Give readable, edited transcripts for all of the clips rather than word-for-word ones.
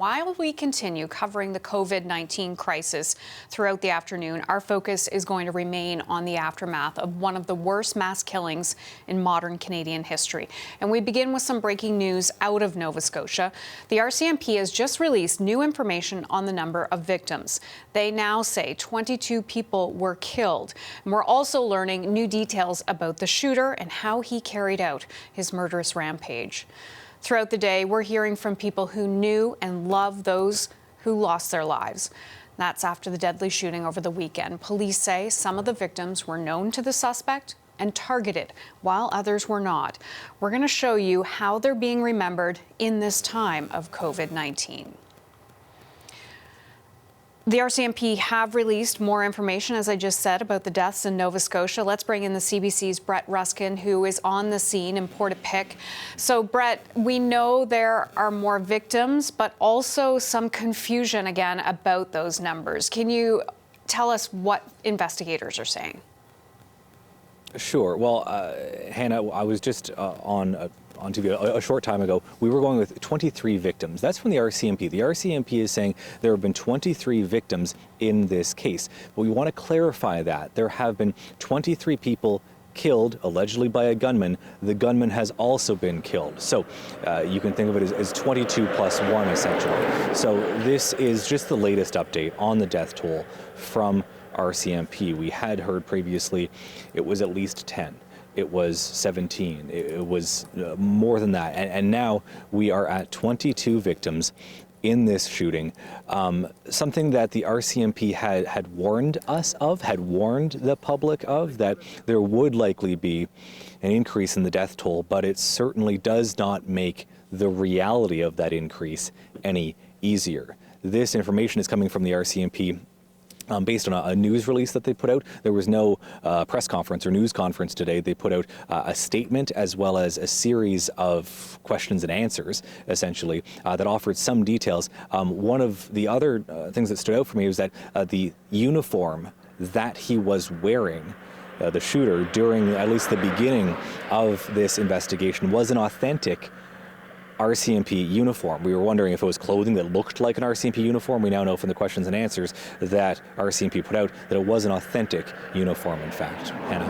While we continue covering the COVID-19 crisis throughout the afternoon, our focus is going to remain on the aftermath of one of the worst mass killings in modern Canadian history. And we begin with some breaking news out of Nova Scotia. The RCMP has just released new information on the number of victims. They now say 22 people were killed. And we're also learning new details about the shooter and how he carried out his murderous rampage. Throughout the day, we're hearing from people who knew and loved those who lost their lives. That's after the deadly shooting over the weekend. Police say some of the victims were known to the suspect and targeted, while others were not. We're going to show you how they're being remembered in this time of COVID-19. The RCMP have released more information, as I just said, about the deaths in Nova Scotia. Let's bring in the CBC's Brett Ruskin, who is on the scene in Portapique. So, Brett, we know there are more victims, but also some confusion again about those numbers. Can you tell us what investigators are saying? Sure. Well, Hannah, I was just on TV a short time ago. We were going with 23 victims. That's from the RCMP. The RCMP is saying there have been 23 victims in this case. But we want to clarify that. There have been 23 people killed, allegedly by a gunman. The gunman has also been killed. So you can think of it as 22 plus 1, essentially. So this is just the latest update on the death toll from RCMP. We had heard previously it was at least 10. It was 17. It was more than that. And now we are at 22 victims in this shooting. Something that the RCMP had warned us of, had warned the public of, that there would likely be an increase in the death toll, but it certainly does not make the reality of that increase any easier. This information is coming from the RCMP based on a news release that they put out. There was no press conference or news conference today. They put out a statement as well as a series of questions and answers, essentially, that offered some details. One of the other things that stood out for me was that the uniform that he was wearing, the shooter, during at least the beginning of this investigation, was an authentic RCMP uniform. We were wondering if it was clothing that looked like an RCMP uniform. We now know from the questions and answers that RCMP put out that it was an authentic uniform, in fact. Hannah?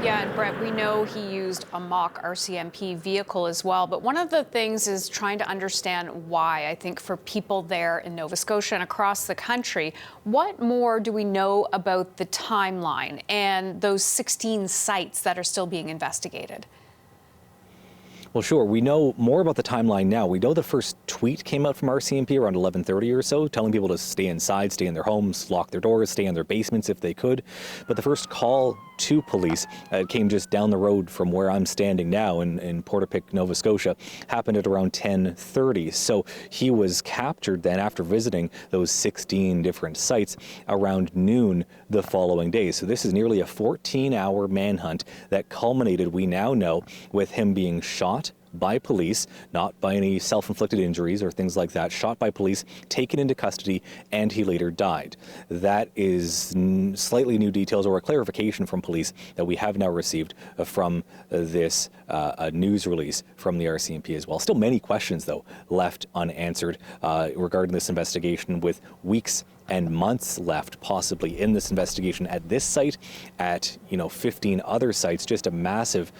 Yeah, and Brett, we know he used a mock RCMP vehicle as well, but one of the things is trying to understand why. I think for people there in Nova Scotia and across the country, what more do we know about the timeline and those 16 sites that are still being investigated? Well, sure. We know more about the timeline now. We know the first tweet came out from RCMP around 11:30 or so, telling people to stay inside, stay in their homes, lock their doors, stay in their basements if they could. But the first call to police came just down the road from where I'm standing now in Portapique, Nova Scotia, happened at around 10:30. So he was captured then after visiting those 16 different sites around noon the following day. So this is nearly a 14-hour manhunt that culminated, we now know, with him being shot by police, not by any self-inflicted injuries or things like that, shot by police, taken into custody, and he later died. That is slightly new details or a clarification from police that we have now received from this news release from the RCMP as well. Still many questions, though, left unanswered regarding this investigation, with weeks and months left possibly in this investigation at this site, at 15 other sites. Just a massive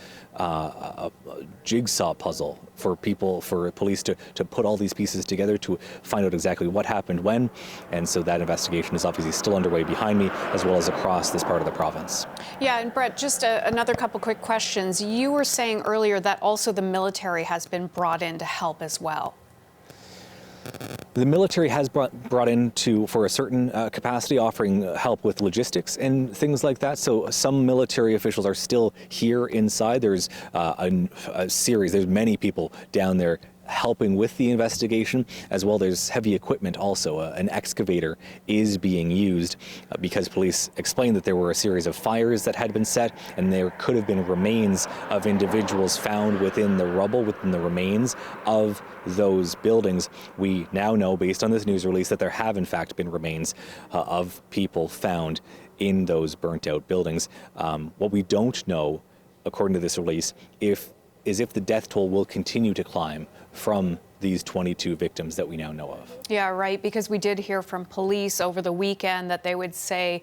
jigsaw puzzle for police to put all these pieces together to find out exactly what happened when. And so that investigation is obviously still underway behind me, as well as across this part of the province. Yeah, and Brett, just another couple quick questions. You were saying earlier that also the military has been brought in to help as well. The military has brought in for a certain capacity, offering help with logistics and things like that. So some military officials are still here inside. There's there's many people down there helping with the investigation as well. There's heavy equipment also. An excavator is being used because police explained that there were a series of fires that had been set, and there could have been remains of individuals found within the rubble, within the remains of those buildings. We now know, based on this news release, that there have in fact been remains of people found in those burnt out buildings. What we don't know, according to this release, is if the death toll will continue to climb from these 22 victims that we now know of. Yeah, right, because we did hear from police over the weekend that they would say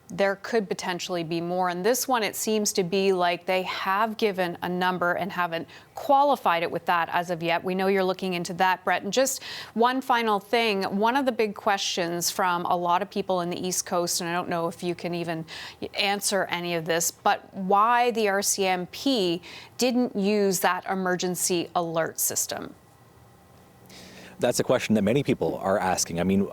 there could potentially be more. And this one, it seems to be like they have given a number and haven't qualified it with that as of yet. We know you're looking into that, Brett. And just one final thing, one of the big questions from a lot of people in the East Coast, and I don't know if you can even answer any of this, but why the RCMP didn't use that emergency alert system. That's a question that many people are asking. I mean,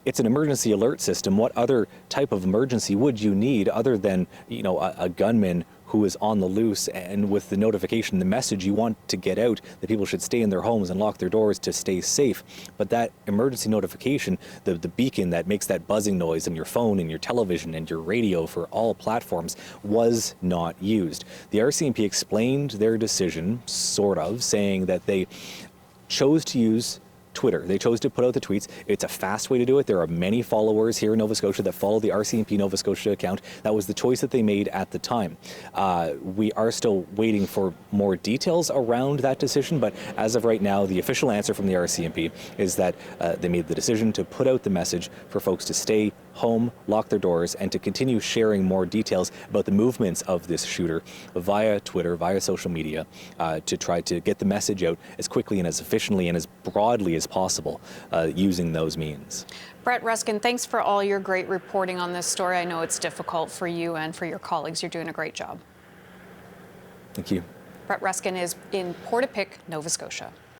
it's an emergency alert system. What other type of emergency would you need other than, a gunman who is on the loose, and with the notification, the message you want to get out that people should stay in their homes and lock their doors to stay safe. But that emergency notification, the beacon that makes that buzzing noise in your phone and your television and your radio for all platforms, was not used. The RCMP explained their decision, sort of, saying that they chose to use Twitter. They chose to put out the tweets. It's a fast way to do it. There are many followers here in Nova Scotia that follow the RCMP Nova Scotia account. That was the choice that they made at the time. We are still waiting for more details around that decision, but as of right now, the official answer from the RCMP is that they made the decision to put out the message for folks to stay home, lock their doors, and to continue sharing more details about the movements of this shooter via Twitter, via social media, to try to get the message out as quickly and as efficiently and as broadly as possible using those means. Brett Ruskin, thanks for all your great reporting on this story. I know it's difficult for you and for your colleagues. You're doing a great job. Thank you. Brett Ruskin is in Portapique, Nova Scotia.